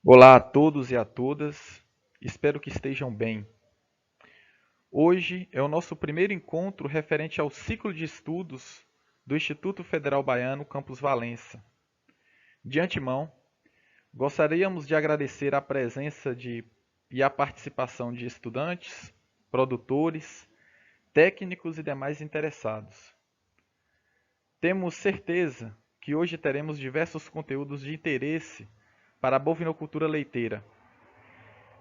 Olá a todos e a todas, espero que estejam bem. Hoje é o nosso primeiro encontro referente ao ciclo de estudos do Instituto Federal Baiano Campus Valença. De antemão, gostaríamos de agradecer a presença e a participação de estudantes, produtores, técnicos e demais interessados. Temos certeza que hoje teremos diversos conteúdos de interesse para a bovinocultura leiteira.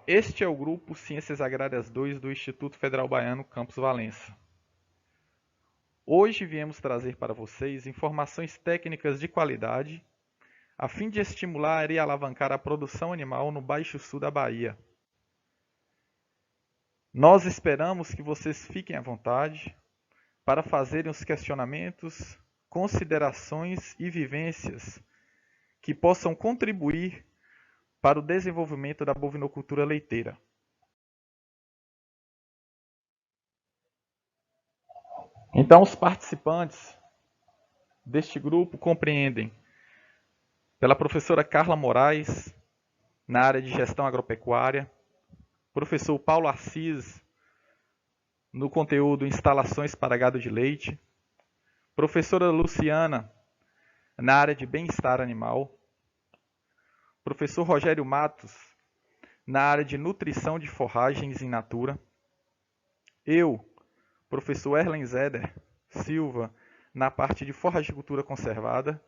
Este é o grupo Ciências Agrárias 2 do Instituto Federal Baiano Campus Valença. Hoje viemos trazer para vocês informações técnicas de qualidade, a fim de estimular e alavancar a produção animal no Baixo Sul da Bahia. Nós esperamos que vocês fiquem à vontade para fazerem os questionamentos, considerações e vivências que possam contribuir para o desenvolvimento da bovinocultura leiteira. Então, os participantes deste grupo compreendem pela professora Carla Moraes, na área de gestão agropecuária, professor Paulo Assis, no conteúdo Instalações para Gado de Leite, professora Luciana, na área de bem-estar animal, professor Rogério Matos, na área de nutrição de forragens in natura, eu, professor Erlen Zeder Silva, na parte de forragicultura conservada,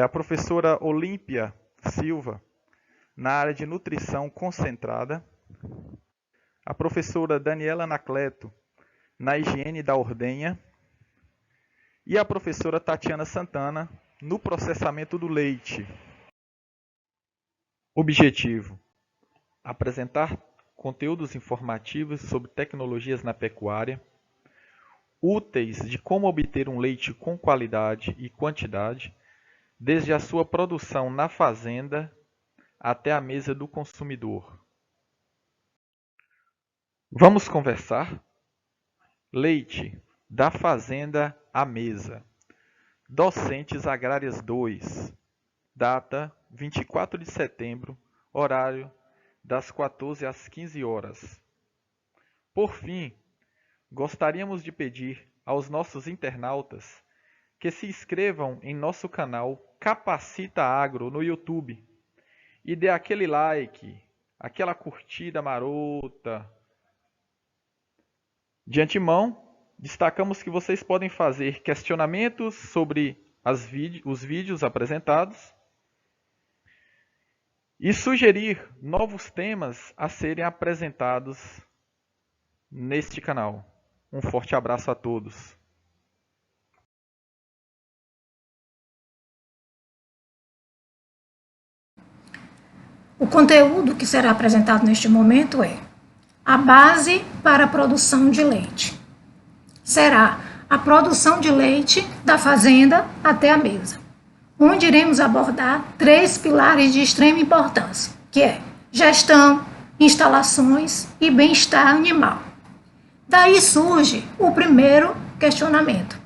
a professora Olímpia Silva, na área de nutrição concentrada, a professora Daniela Anacleto, na higiene da ordenha, e a professora Tatiana Santana, no processamento do leite. Objetivo: apresentar conteúdos informativos sobre tecnologias na pecuária, úteis de como obter um leite com qualidade e quantidade, desde a sua produção na fazenda até a mesa do consumidor. Vamos conversar? Leite, da fazenda à mesa. Docentes Agrárias 2. Data 24 de setembro, horário das 14 às 15 horas. Por fim, gostaríamos de pedir aos nossos internautas que se inscrevam em nosso canal Capacita Agro no YouTube e dê aquele like, aquela curtida marota. De antemão, destacamos que vocês podem fazer questionamentos sobre os vídeos apresentados e sugerir novos temas a serem apresentados neste canal. Um forte abraço a todos. O conteúdo que será apresentado neste momento é a base para a produção de leite. Será a produção de leite da fazenda até a mesa, onde iremos abordar 3 pilares de extrema importância, que é gestão, instalações e bem-estar animal. Daí surge o primeiro questionamento.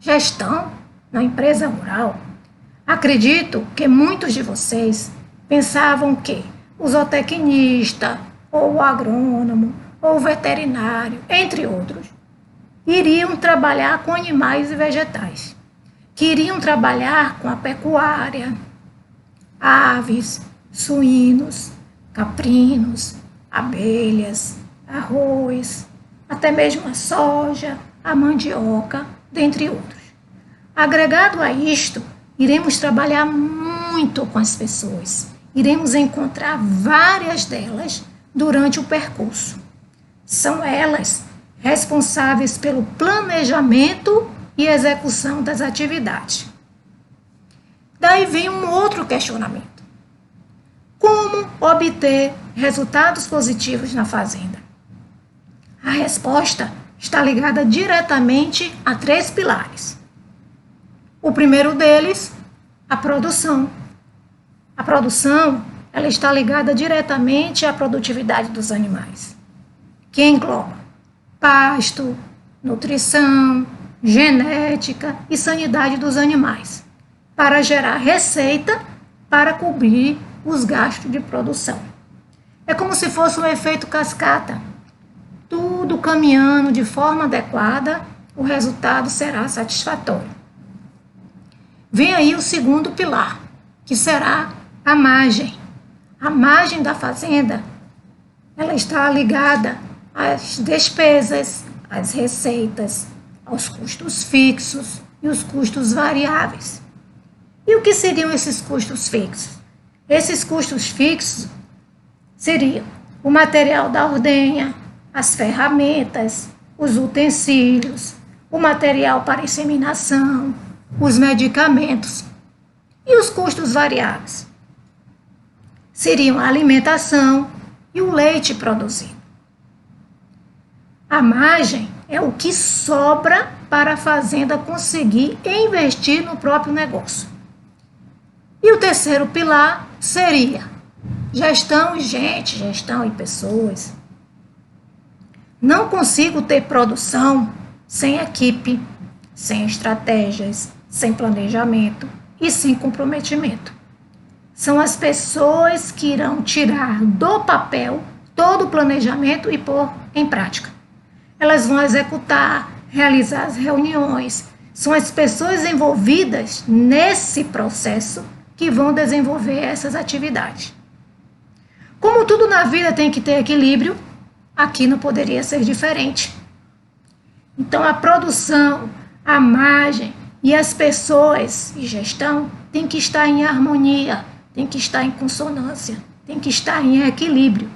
Gestão na empresa rural? Acredito que muitos de vocês pensavam que o zootecnista, ou o agrônomo, ou o veterinário, entre outros, iriam trabalhar com animais e vegetais, que iriam trabalhar com a pecuária, aves, suínos, caprinos, abelhas, arroz, até mesmo a soja, a mandioca, dentre outros. Agregado a isto, iremos trabalhar muito com as pessoas. Iremos encontrar várias delas durante o percurso. São elas responsáveis pelo planejamento e execução das atividades. Daí vem um outro questionamento. Como obter resultados positivos na fazenda? A resposta está ligada diretamente a 3 pilares. O primeiro deles, a produção. A produção, ela está ligada diretamente à produtividade dos animais, que engloba pasto, nutrição, genética e sanidade dos animais. para gerar receita para cobrir os gastos de produção. É como se fosse um efeito cascata. Tudo caminhando de forma adequada, o resultado será satisfatório. Vem aí o segundo pilar, que será a margem. A margem da fazenda, ela está ligada às despesas, às receitas, aos custos fixos e os custos variáveis. E o que seriam esses custos fixos? Esses custos fixos seriam o material da ordenha, as ferramentas, os utensílios, o material para inseminação, os medicamentos. E os custos variáveis seriam a alimentação e o leite produzido. A margem é o que sobra para a fazenda conseguir investir no próprio negócio. E o terceiro pilar seria gestão e pessoas. Não consigo ter produção sem equipe, sem estratégias, sem planejamento e sem comprometimento. São as pessoas que irão tirar do papel todo o planejamento e pôr em prática. Elas vão executar, realizar as reuniões. São as pessoas envolvidas nesse processo que vão desenvolver essas atividades. Como tudo na vida tem que ter equilíbrio, aqui não poderia ser diferente. Então, a produção, a margem e as pessoas e gestão tem que estar em harmonia, tem que estar em consonância, tem que estar em equilíbrio.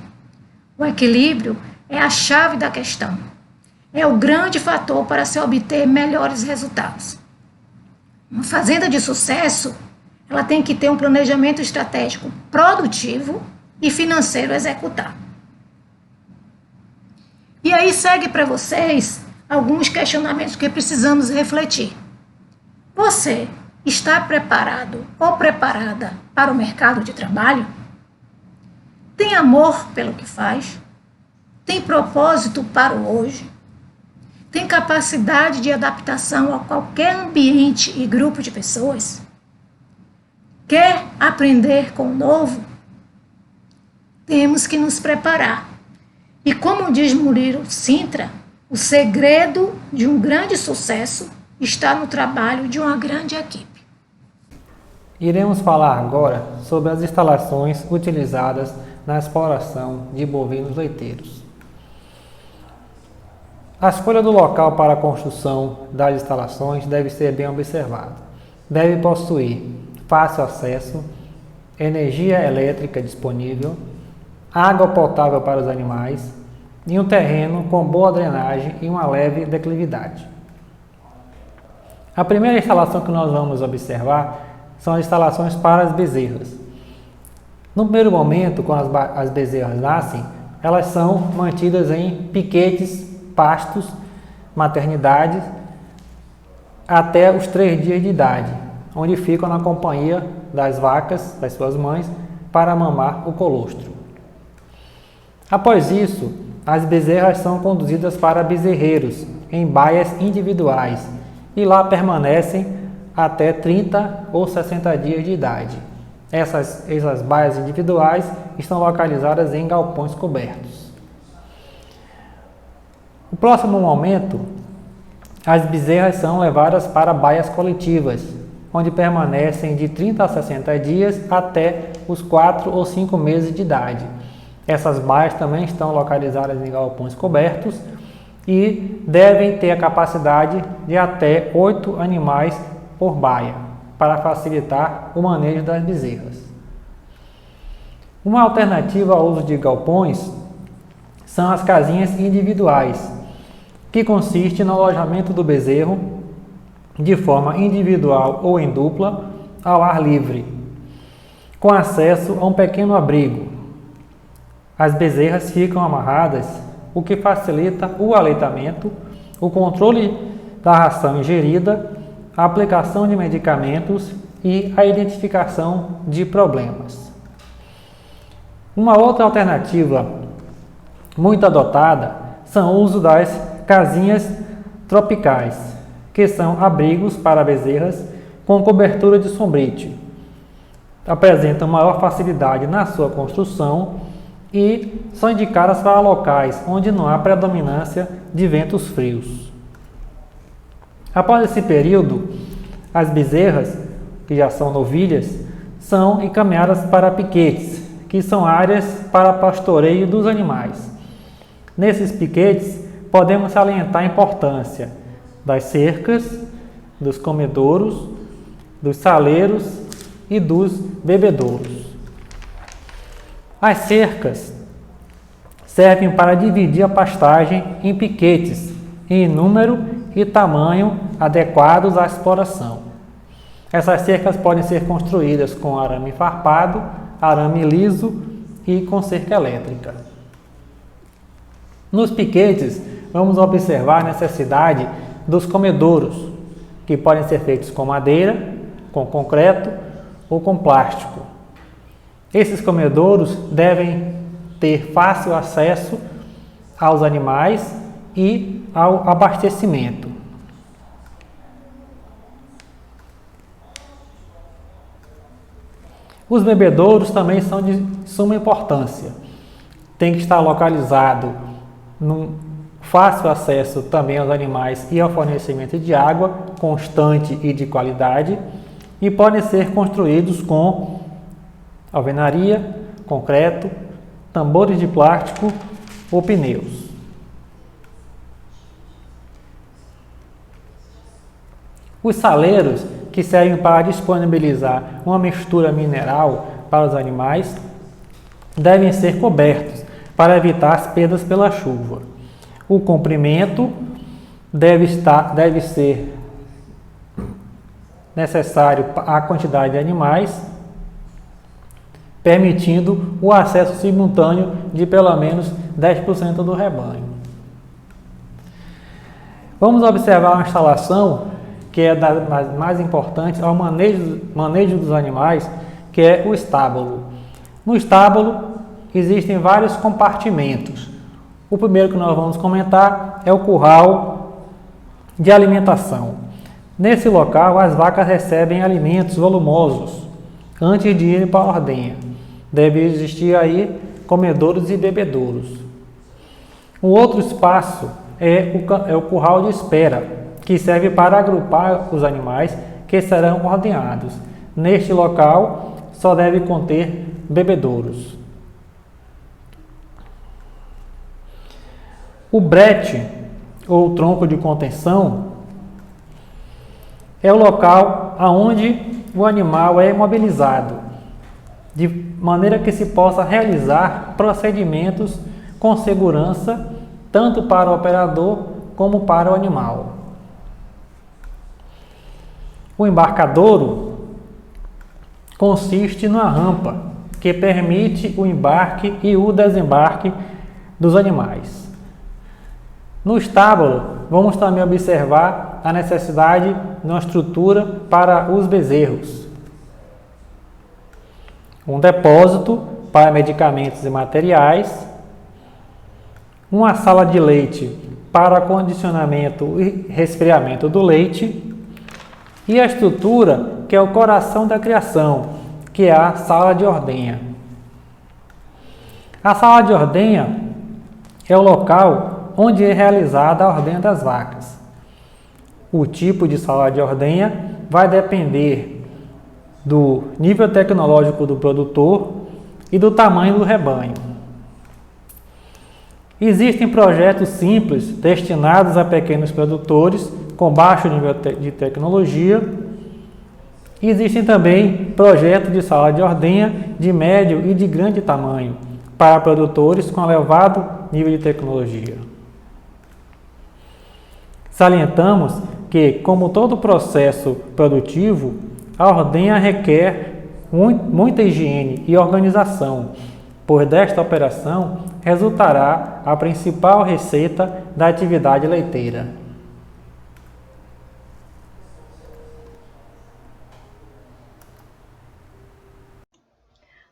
O equilíbrio é a chave da questão. É o grande fator para se obter melhores resultados. Uma fazenda de sucesso, ela tem que ter um planejamento estratégico produtivo e financeiro executado. E aí segue para vocês alguns questionamentos que precisamos refletir. Você está preparado ou preparada para o mercado de trabalho? Tem amor pelo que faz? Tem propósito para o hoje? Tem capacidade de adaptação a qualquer ambiente e grupo de pessoas? Quer aprender com o novo? Temos que nos preparar. E como diz Murilo Sintra, o segredo de um grande sucesso está no trabalho de uma grande equipe. Iremos falar agora sobre as instalações utilizadas na exploração de bovinos leiteiros. A escolha do local para a construção das instalações deve ser bem observada. Deve possuir fácil acesso, energia elétrica disponível, água potável para os animais e um terreno com boa drenagem e uma leve declividade. A primeira instalação que nós vamos observar são as instalações para as bezerras. No primeiro momento, quando as bezerras nascem, elas são mantidas em piquetes, pastos, maternidades, até os 3 dias de idade, onde ficam na companhia das vacas, das suas mães, para mamar o colostro. Após isso, as bezerras são conduzidas para bezerreiros, em baias individuais, e lá permanecem até 30 ou 60 dias de idade. Essas baias individuais estão localizadas em galpões cobertos. No próximo momento, as bezerras são levadas para baias coletivas, onde permanecem de 30 a 60 dias até os 4 ou 5 meses de idade. Essas baias também estão localizadas em galpões cobertos e devem ter a capacidade de até 8 animais por baia, para facilitar o manejo das bezerras. Uma alternativa ao uso de galpões são as casinhas individuais, que consiste no alojamento do bezerro de forma individual ou em dupla ao ar livre, com acesso a um pequeno abrigo. As bezerras ficam amarradas, o que facilita o aleitamento, o controle da ração ingerida, a aplicação de medicamentos e a identificação de problemas. Uma outra alternativa muito adotada são o uso das casinhas tropicais, que são abrigos para bezerras com cobertura de sombrite. Apresentam maior facilidade na sua construção e são indicadas para locais onde não há predominância de ventos frios. Após esse período, as bezerras, que já são novilhas, são encaminhadas para piquetes, que são áreas para pastoreio dos animais. Nesses piquetes, podemos salientar a importância das cercas, dos comedouros, dos saleiros e dos bebedouros. As cercas servem para dividir a pastagem em piquetes em número e tamanho adequados à exploração. Essas cercas podem ser construídas com arame farpado, arame liso e com cerca elétrica. Nos piquetes, vamos observar a necessidade dos comedouros, que podem ser feitos com madeira, com concreto ou com plástico. Esses comedouros devem ter fácil acesso aos animais e ao abastecimento. Os bebedouros também são de suma importância. Tem que estar localizado num fácil acesso também aos animais e ao fornecimento de água constante e de qualidade, e podem ser construídos com alvenaria, concreto, tambores de plástico ou pneus. Os saleiros, que servem para disponibilizar uma mistura mineral para os animais, devem ser cobertos para evitar as perdas pela chuva. O comprimento deve ser necessário à quantidade de animais, permitindo o acesso simultâneo de pelo menos 10% do rebanho. Vamos observar uma instalação que é das mais importantes ao manejo dos animais, que é o estábulo. No estábulo existem vários compartimentos. O primeiro que nós vamos comentar é o curral de alimentação. Nesse local, as vacas recebem alimentos volumosos antes de irem para a ordenha. Deve existir aí comedouros e bebedouros. O outro espaço é o curral de espera, que serve para agrupar os animais que serão ordenhados. Neste local, só deve conter bebedouros. O brete, ou tronco de contenção, é o local onde o animal é imobilizado, de maneira que se possa realizar procedimentos com segurança, tanto para o operador como para o animal. O embarcadouro consiste numa rampa que permite o embarque e o desembarque dos animais. No estábulo, vamos também observar a necessidade de uma estrutura para os bezerros. Um depósito para medicamentos e materiais, uma sala de leite para condicionamento e resfriamento do leite, e a estrutura que é o coração da criação, que é a sala de ordenha. A sala de ordenha é o local onde é realizada a ordenha das vacas. O tipo de sala de ordenha vai depender do nível tecnológico do produtor e do tamanho do rebanho. Existem projetos simples destinados a pequenos produtores com baixo nível de tecnologia. Existem também projetos de sala de ordenha de médio e de grande tamanho para produtores com elevado nível de tecnologia. Salientamos que, como todo processo produtivo, a ordenha requer muita higiene e organização, pois desta operação resultará a principal receita da atividade leiteira.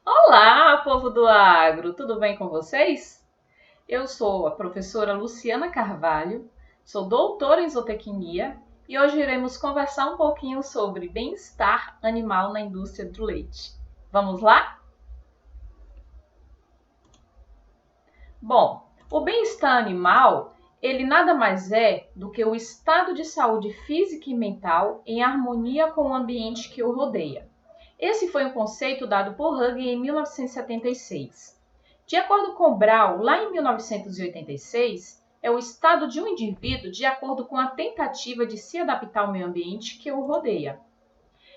Olá, povo do agro, tudo bem com vocês? Eu sou a professora Luciana Carvalho, sou doutora em zootecnia, e hoje iremos conversar um pouquinho sobre bem-estar animal na indústria do leite. Vamos lá? Bom, o bem-estar animal, ele nada mais é do que o estado de saúde física e mental em harmonia com o ambiente que o rodeia. Esse foi um conceito dado por Hug em 1976. De acordo com Brown, lá em 1986, é o estado de um indivíduo de acordo com a tentativa de se adaptar ao meio ambiente que o rodeia.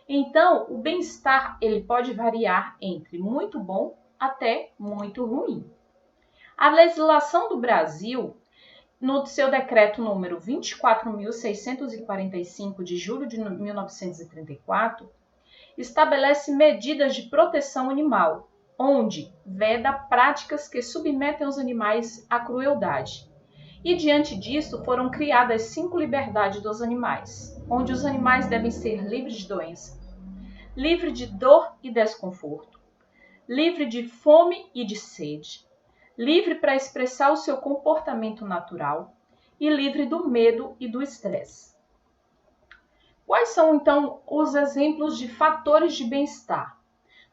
Então, o bem-estar ele pode variar entre muito bom até muito ruim. A legislação do Brasil, no seu decreto número 24.645 de julho de 1934, estabelece medidas de proteção animal, onde veda práticas que submetem os animais à crueldade. E diante disso foram criadas 5 liberdades dos animais, onde os animais devem ser livres de doença, livre de dor e desconforto, livre de fome e de sede, livre para expressar o seu comportamento natural e livre do medo e do estresse. Quais são, então, os exemplos de fatores de bem-estar?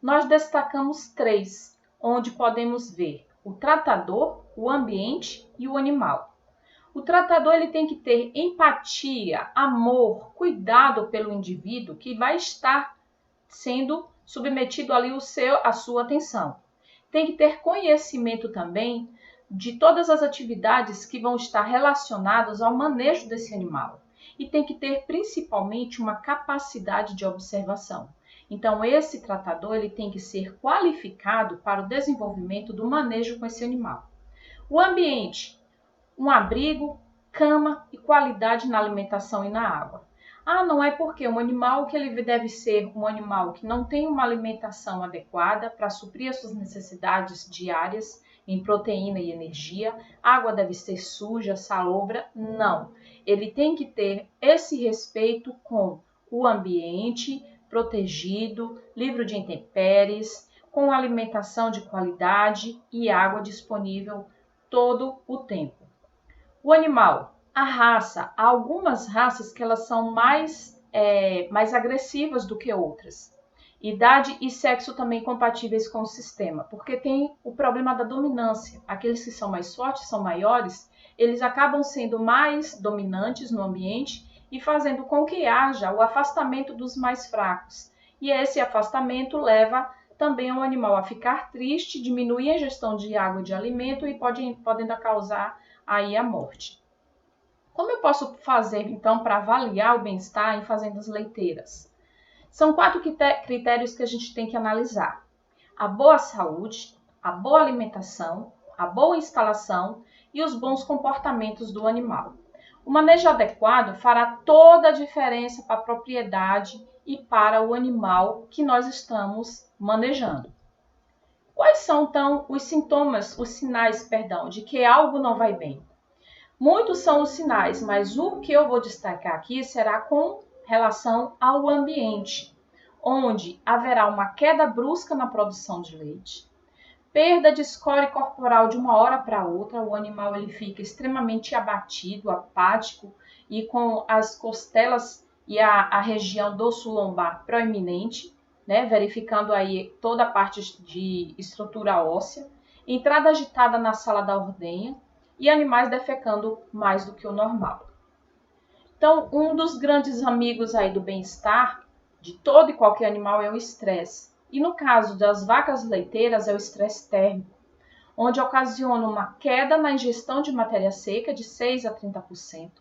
Nós destacamos 3, onde podemos ver o tratador, o ambiente e o animal. O tratador ele tem que ter empatia, amor, cuidado pelo indivíduo que vai estar sendo submetido ali a sua atenção. Tem que ter conhecimento também de todas as atividades que vão estar relacionadas ao manejo desse animal. E tem que ter principalmente uma capacidade de observação. Então, esse tratador ele tem que ser qualificado para o desenvolvimento do manejo com esse animal. O ambiente, um abrigo, cama e qualidade na alimentação e na água. Não é porque um animal que ele deve ser um animal que não tem uma alimentação adequada para suprir as suas necessidades diárias em proteína e energia, a água deve ser suja, salobra, não. Ele tem que ter esse respeito com o ambiente protegido, livre de intempéries, com alimentação de qualidade e água disponível todo o tempo. O animal, a raça, há algumas raças que elas são mais agressivas do que outras. Idade e sexo também compatíveis com o sistema, porque tem o problema da dominância. Aqueles que são mais fortes, são maiores, eles acabam sendo mais dominantes no ambiente e fazendo com que haja o afastamento dos mais fracos. E esse afastamento leva também o animal a ficar triste, diminuir a ingestão de água e de alimento e podendo causar aí a morte. Como eu posso fazer, então, para avaliar o bem-estar em fazendas leiteiras? São 4 critérios que a gente tem que analisar. A boa saúde, a boa alimentação, a boa instalação e os bons comportamentos do animal. O manejo adequado fará toda a diferença para a propriedade e para o animal que nós estamos manejando. Quais são, então, os sinais de que algo não vai bem? Muitos são os sinais, mas o que eu vou destacar aqui será com relação ao ambiente, onde haverá uma queda brusca na produção de leite, perda de score corporal de uma hora para outra, o animal ele fica extremamente abatido, apático e com as costelas e a região dorso-lombar proeminente, verificando aí toda a parte de estrutura óssea, entrada agitada na sala da ordenha e animais defecando mais do que o normal. Então, um dos grandes amigos aí do bem-estar de todo e qualquer animal é o estresse. E no caso das vacas leiteiras é o estresse térmico, onde ocasiona uma queda na ingestão de matéria seca de 6 a 30%,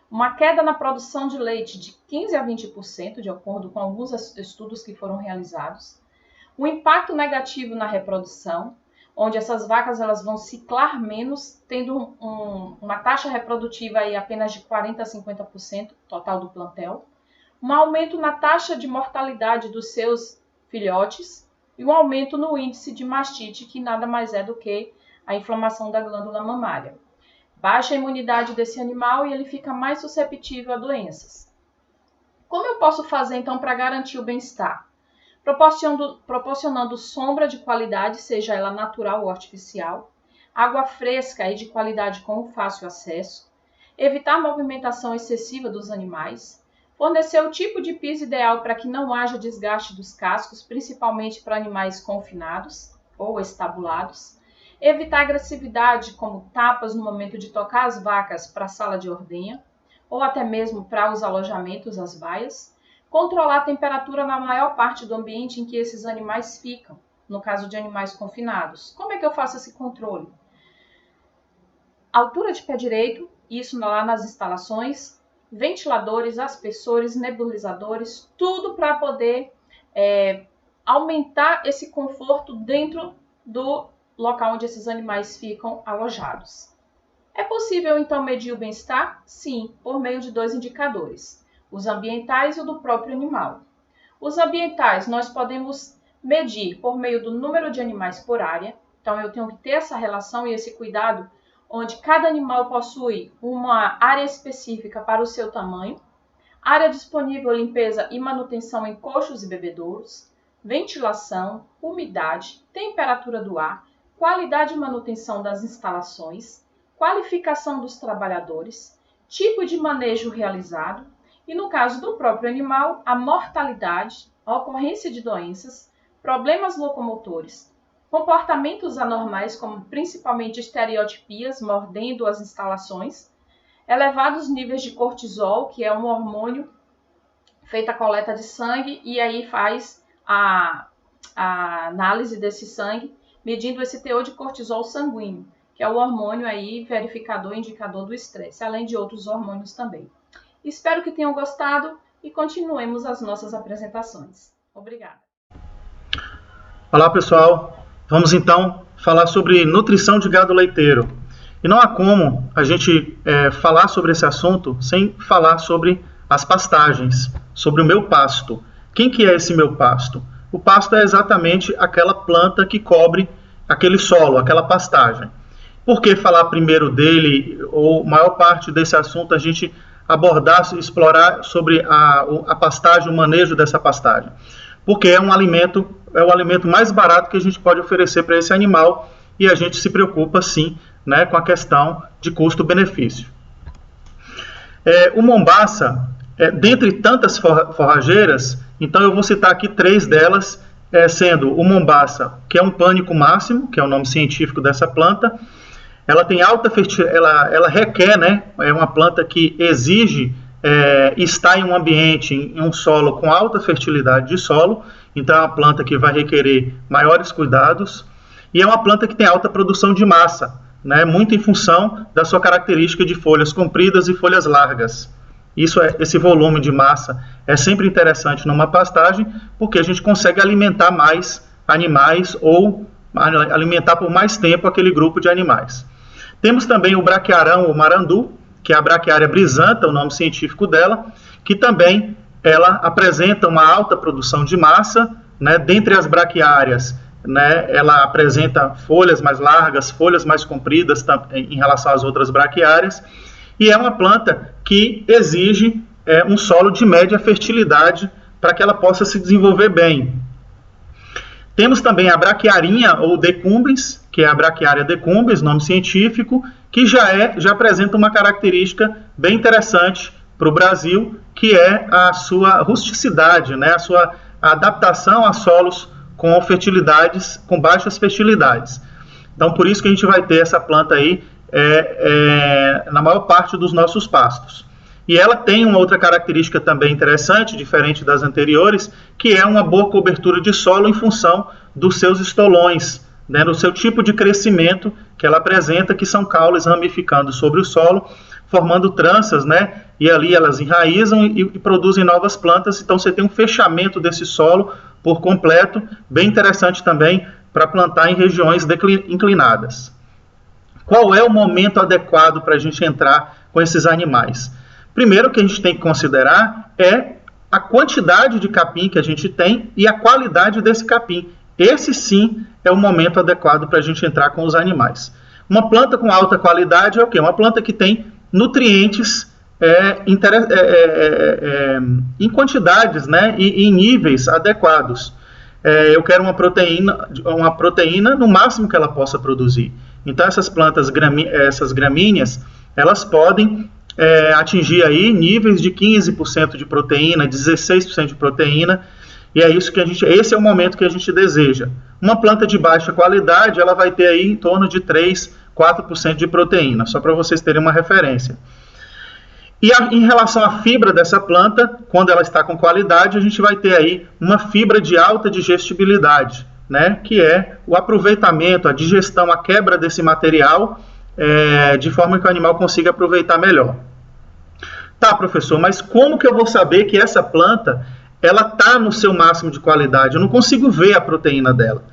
uma queda na produção de leite de 15 a 20%, de acordo com alguns estudos que foram realizados, um impacto negativo na reprodução, onde essas vacas elas vão ciclar menos, tendo uma taxa reprodutiva aí apenas de 40 a 50% total do plantel, um aumento na taxa de mortalidade dos seus filhotes e um aumento no índice de mastite, que nada mais é do que a inflamação da glândula mamária. Baixa a imunidade desse animal e ele fica mais susceptível a doenças. Como eu posso fazer então para garantir o bem-estar? Proporcionando sombra de qualidade, seja ela natural ou artificial, água fresca e de qualidade com fácil acesso, evitar a movimentação excessiva dos animais, fornecer o tipo de piso ideal para que não haja desgaste dos cascos, principalmente para animais confinados ou estabulados, evitar agressividade, como tapas no momento de tocar as vacas para a sala de ordenha, ou até mesmo para os alojamentos, as baias, controlar a temperatura na maior parte do ambiente em que esses animais ficam, no caso de animais confinados. Como é que eu faço esse controle? Altura de pé direito, isso lá nas instalações, ventiladores, aspersores, nebulizadores, tudo para poder aumentar esse conforto dentro do local onde esses animais ficam alojados. É possível, então, medir o bem-estar? Sim, por meio de 2 indicadores, os ambientais e o do próprio animal. Os ambientais nós podemos medir por meio do número de animais por área, então eu tenho que ter essa relação e esse cuidado, onde cada animal possui uma área específica para o seu tamanho, área disponível, limpeza e manutenção em coxos e bebedouros, ventilação, umidade, temperatura do ar, qualidade e manutenção das instalações, qualificação dos trabalhadores, tipo de manejo realizado e, no caso do próprio animal, a mortalidade, a ocorrência de doenças, problemas locomotores, comportamentos anormais, como principalmente estereotipias, mordendo as instalações, elevados níveis de cortisol, que é um hormônio feita a coleta de sangue e aí faz a análise desse sangue, medindo esse teor de cortisol sanguíneo, que é o hormônio aí verificador e indicador do estresse, além de outros hormônios também. Espero que tenham gostado e continuemos as nossas apresentações. Obrigada. Olá, pessoal. Vamos então falar sobre nutrição de gado leiteiro. E não há como a gente falar sobre esse assunto sem falar sobre as pastagens, sobre o meu pasto. Quem que é esse meu pasto? O pasto é exatamente aquela planta que cobre aquele solo, aquela pastagem. Por que falar primeiro dele, ou maior parte desse assunto a gente abordar, explorar sobre a pastagem, o manejo dessa pastagem? Porque é o alimento mais barato que a gente pode oferecer para esse animal e a gente se preocupa, sim, né, com a questão de custo-benefício. O Mombaça, dentre tantas forrageiras, então eu vou citar aqui 3 delas, sendo o Mombaça, que é um pânico máximo, que é o nome científico dessa planta. Ela tem alta fertilidade, ela requer, né, é uma planta que exige estar em um ambiente, em um solo com alta fertilidade de solo, então é uma planta que vai requerer maiores cuidados, e é uma planta que tem alta produção de massa, né, muito em função da sua característica de folhas compridas e folhas largas. Esse volume de massa é sempre interessante numa pastagem, porque a gente consegue alimentar mais animais ou alimentar por mais tempo aquele grupo de animais. Temos também o braquiarão, o marandu, que é a braquiária brisanta, o nome científico dela, que também ela apresenta uma alta produção de massa, né? Dentre as braquiárias, né, ela apresenta folhas mais largas, folhas mais compridas em relação às outras braquiárias, e é uma planta que exige um solo de média fertilidade para que ela possa se desenvolver bem. Temos também a braquiarinha ou decumbens, que é a braquiária decumbens, nome científico, que já apresenta uma característica bem interessante para o Brasil, que é a sua rusticidade, né, a sua adaptação a solos com fertilidades, com baixas fertilidades. Então, por isso que a gente vai ter essa planta aí na maior parte dos nossos pastos. E ela tem uma outra característica também interessante, diferente das anteriores, que é uma boa cobertura de solo em função dos seus estolões, né, do seu tipo de crescimento que ela apresenta, que são caules ramificando sobre o solo, formando tranças, né, e ali elas enraizam e produzem novas plantas. Então você tem um fechamento desse solo por completo, bem interessante também para plantar em regiões inclinadas. Qual é o momento adequado para a gente entrar com esses animais? Primeiro que a gente tem que considerar é a quantidade de capim que a gente tem e a qualidade desse capim. Esse sim é o momento adequado para a gente entrar com os animais. Uma planta com alta qualidade é o quê? Uma planta que tem nutrientes em quantidades, né, e em níveis adequados. Eu quero uma proteína no máximo que ela possa produzir. Então essas plantas, essas gramíneas, elas podem atingir aí níveis de 15% de proteína, 16% de proteína, e é isso que esse é o momento que a gente deseja. Uma planta de baixa qualidade, ela vai ter aí em torno de 3, 4% de proteína, só para vocês terem uma referência. E em relação à fibra dessa planta, quando ela está com qualidade, a gente vai ter aí uma fibra de alta digestibilidade, né, que é o aproveitamento, a digestão, a quebra desse material, de forma que o animal consiga aproveitar melhor. Tá, professor, mas como que eu vou saber que essa planta ela está no seu máximo de qualidade? Eu não consigo ver a proteína dela.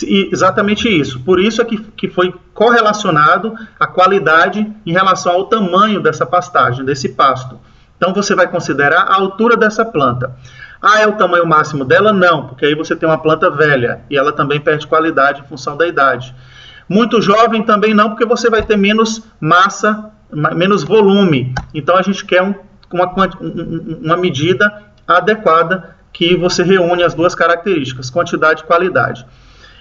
E exatamente isso. Por isso é que foi correlacionado a qualidade em relação ao tamanho dessa pastagem, desse pasto. Então você vai considerar a altura dessa planta. Ah, é o tamanho máximo dela? Não, porque aí você tem uma planta velha e ela também perde qualidade em função da idade. Muito jovem também não, porque você vai ter menos massa, menos volume. Então a gente quer uma medida adequada que você reúne as duas características, quantidade e qualidade.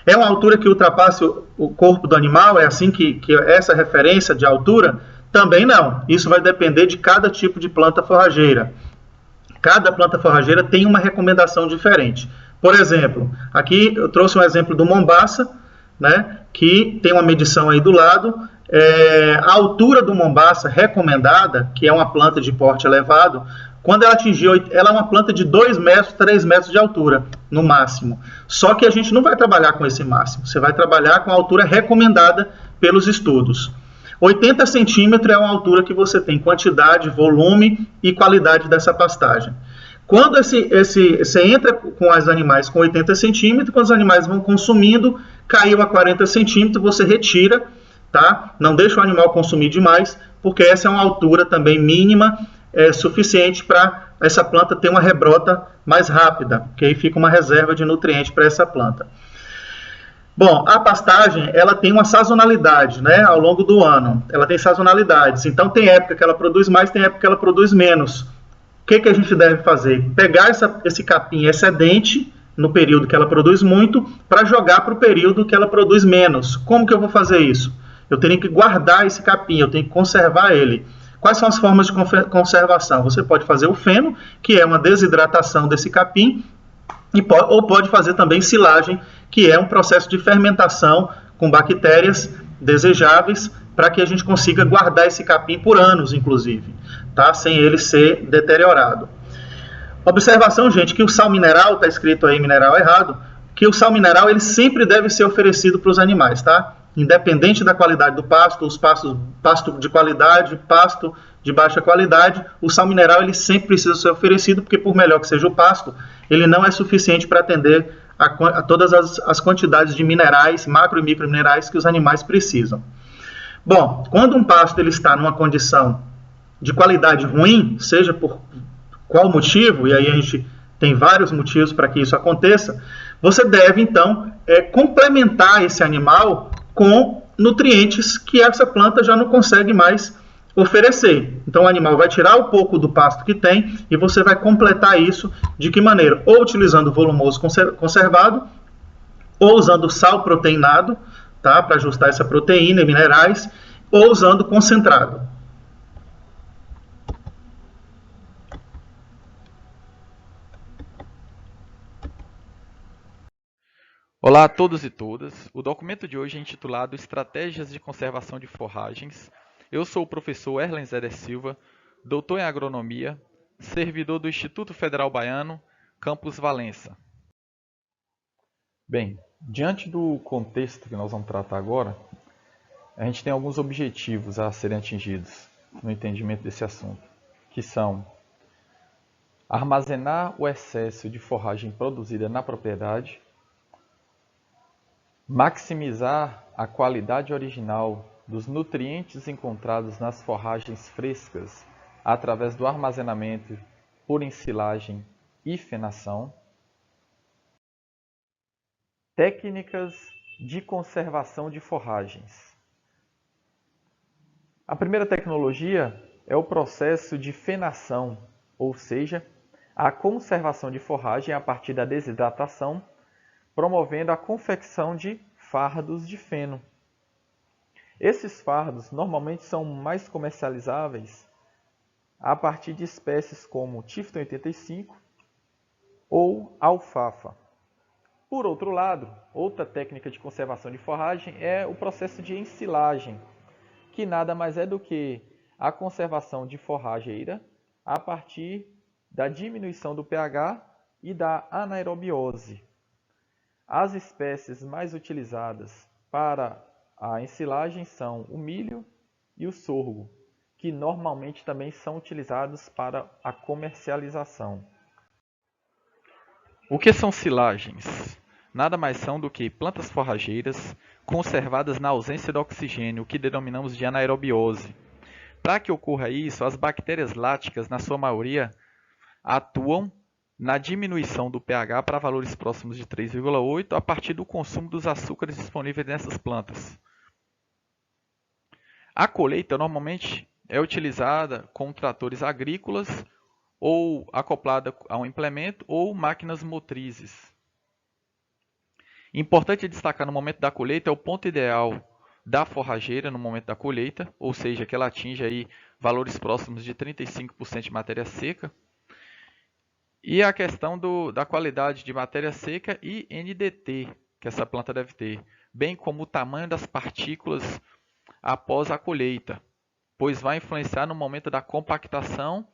É uma altura que ultrapasse o corpo do animal? É assim que essa referência de altura? Também não. Isso vai depender de cada tipo de planta forrageira. Cada planta forrageira tem uma recomendação diferente. Por exemplo, aqui eu trouxe um exemplo do Mombaça, né, que tem uma medição aí do lado. A altura do Mombaça recomendada, que é uma planta de porte elevado, quando ela atingiu, ela é uma planta de 2 metros, 3 metros de altura, no máximo. Só que a gente não vai trabalhar com esse máximo, você vai trabalhar com a altura recomendada pelos estudos. 80 centímetros é uma altura que você tem quantidade, volume e qualidade dessa pastagem. Quando você entra com os animais com 80 centímetros, quando os animais vão consumindo, caiu a 40 centímetros, você retira, tá? Não deixa o animal consumir demais, porque essa é uma altura também mínima, suficiente para essa planta ter uma rebrota mais rápida, que aí fica uma reserva de nutriente para essa planta. Bom, a pastagem, ela tem uma sazonalidade, né, ao longo do ano. Ela tem sazonalidades, então tem época que ela produz mais, tem época que ela produz menos. O que a gente deve fazer? Pegar esse capim excedente, no período que ela produz muito, para jogar para o período que ela produz menos. Como que eu vou fazer isso? Eu tenho que guardar esse capim, eu tenho que conservar ele. Quais são as formas de conservação? Você pode fazer o feno, que é uma desidratação desse capim, ou pode fazer também silagem, que é um processo de fermentação com bactérias desejáveis, para que a gente consiga guardar esse capim por anos, inclusive, tá? Sem ele ser deteriorado. Observação, gente, que o sal mineral, está escrito aí mineral errado, que o sal mineral ele sempre deve ser oferecido para os animais, tá? Independente da qualidade do pasto, pasto de qualidade, pasto de baixa qualidade, o sal mineral ele sempre precisa ser oferecido, porque por melhor que seja o pasto, ele não é suficiente para atender a todas as quantidades de minerais, macro e microminerais que os animais precisam. Bom, quando um pasto ele está numa condição de qualidade ruim, seja por qual motivo, e aí a gente tem vários motivos para que isso aconteça, você deve então complementar esse animal com nutrientes que essa planta já não consegue mais oferecer. Então o animal vai tirar um pouco do pasto que tem e você vai completar isso de que maneira? Ou utilizando volumoso conservado, ou usando sal proteinado, tá, para ajustar essa proteína e minerais, ou usando concentrado. Olá a todos e todas. O documento de hoje é intitulado Estratégias de Conservação de Forragens. Eu sou o professor Erlen Zeder Silva, doutor em agronomia, servidor do Instituto Federal Baiano, campus Valença. Bem, diante do contexto que nós vamos tratar agora, a gente tem alguns objetivos a serem atingidos no entendimento desse assunto, que são armazenar o excesso de forragem produzida na propriedade, maximizar a qualidade original dos nutrientes encontrados nas forragens frescas através do armazenamento por ensilagem e fenação. Técnicas de conservação de forragens. A primeira tecnologia é o processo de fenação, ou seja, a conservação de forragem a partir da desidratação, promovendo a confecção de fardos de feno. Esses fardos normalmente são mais comercializáveis a partir de espécies como Tifton 85 ou alfafa. Por outro lado, outra técnica de conservação de forragem é o processo de ensilagem, que nada mais é do que a conservação de forrageira a partir da diminuição do pH e da anaerobiose. As espécies mais utilizadas para a ensilagem são o milho e o sorgo, que normalmente também são utilizados para a comercialização. O que são silagens? Nada mais são do que plantas forrageiras conservadas na ausência do oxigênio, o que denominamos de anaerobiose. Para que ocorra isso, as bactérias láticas, na sua maioria, atuam na diminuição do pH para valores próximos de 3,8 a partir do consumo dos açúcares disponíveis nessas plantas. A colheita normalmente é utilizada com tratores agrícolas ou acoplada a um implemento ou máquinas motrizes. Importante destacar no momento da colheita é o ponto ideal da forrageira no momento da colheita, ou seja, que ela atinge aí valores próximos de 35% de matéria seca. E a questão da qualidade de matéria seca e NDT que essa planta deve ter, bem como o tamanho das partículas após a colheita, pois vai influenciar no momento da compactação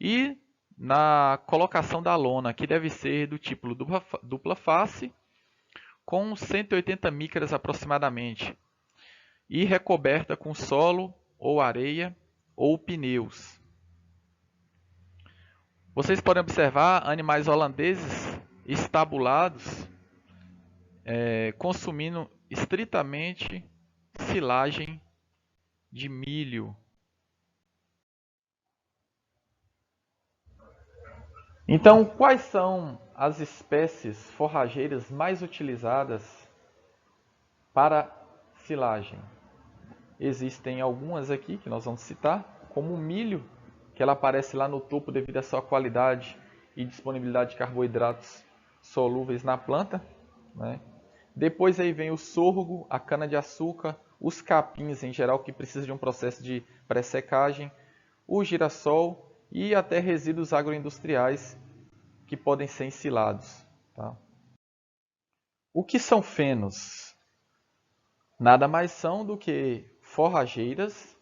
e na colocação da lona, que deve ser do tipo dupla face, com 180 micras aproximadamente, e recoberta com solo ou areia ou pneus. Vocês podem observar animais holandeses estabulados consumindo estritamente silagem de milho. Então, quais são as espécies forrageiras mais utilizadas para silagem? Existem algumas aqui que nós vamos citar, como o milho, que ela aparece lá no topo devido à sua qualidade e disponibilidade de carboidratos solúveis na planta, né? Depois aí vem o sorgo, a cana-de-açúcar, os capins em geral que precisam de um processo de pré-secagem, o girassol e até resíduos agroindustriais que podem ser ensilados. Tá? O que são fenos? Nada mais são do que forrageiras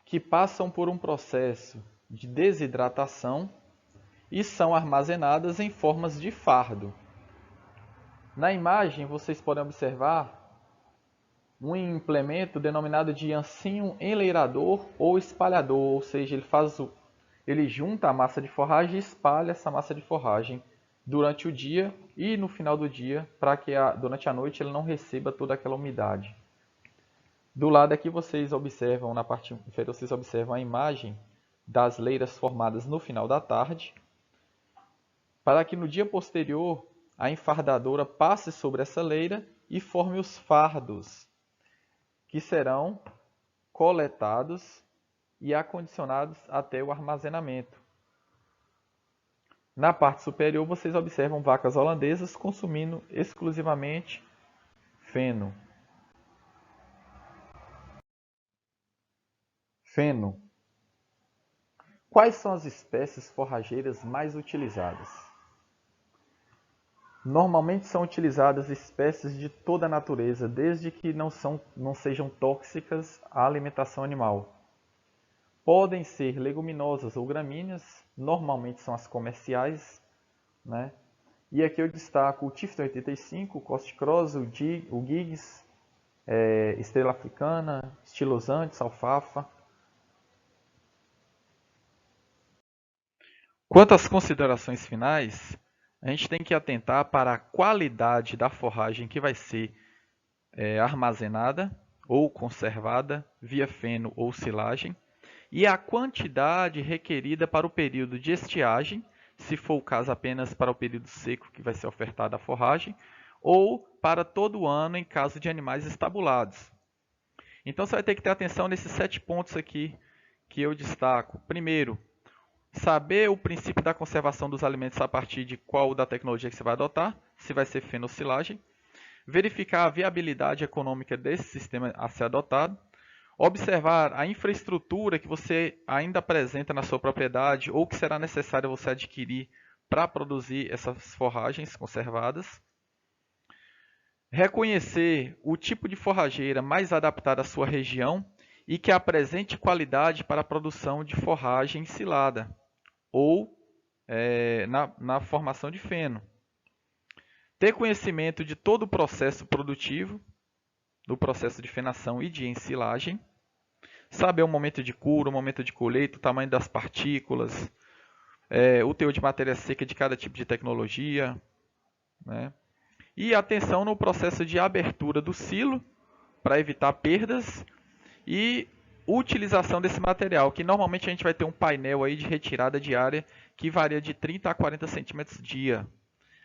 que passam por um processo de desidratação e são armazenadas em formas de fardo. Na imagem vocês podem observar um implemento denominado de ancinho enleirador ou espalhador, ou seja, ele junta a massa de forragem e espalha essa massa de forragem durante o dia e no final do dia, para que durante a noite ele não receba toda aquela umidade. Do lado aqui vocês observam, na parte inferior, vocês observam a imagem das leiras formadas no final da tarde, para que no dia posterior a enfardadora passe sobre essa leira e forme os fardos, que serão coletados e acondicionados até o armazenamento. Na parte superior vocês observam vacas holandesas consumindo exclusivamente feno. Feno. Quais são as espécies forrageiras mais utilizadas? Normalmente são utilizadas espécies de toda a natureza, desde que não sejam tóxicas à alimentação animal. Podem ser leguminosas ou gramíneas, normalmente são as comerciais, né? E aqui eu destaco o Tifton 85, o Coast Cross, o Giggs, Estrela Africana, Estilosantes, alfafa. Quanto às considerações finais, a gente tem que atentar para a qualidade da forragem que vai ser armazenada ou conservada via feno ou silagem e a quantidade requerida para o período de estiagem, se for o caso apenas para o período seco que vai ser ofertada a forragem, ou para todo o ano em caso de animais estabulados. Então você vai ter que ter atenção nesses 7 pontos aqui que eu destaco. Primeiro, saber o princípio da conservação dos alimentos a partir de qual da tecnologia que você vai adotar, se vai ser feno ou silagem. Verificar a viabilidade econômica desse sistema a ser adotado. Observar a infraestrutura que você ainda apresenta na sua propriedade ou que será necessário você adquirir para produzir essas forragens conservadas. Reconhecer o tipo de forrageira mais adaptada à sua região e que apresente qualidade para a produção de forragem ensilada ou na formação de feno. Ter conhecimento de todo o processo produtivo, do processo de fenação e de ensilagem. Saber o momento de cura, o momento de colheita, o tamanho das partículas, o teor de matéria seca de cada tipo de tecnologia, né? E atenção no processo de abertura do silo para evitar perdas e utilização desse material, que normalmente a gente vai ter um painel aí de retirada diária que varia de 30 a 40 centímetros dia.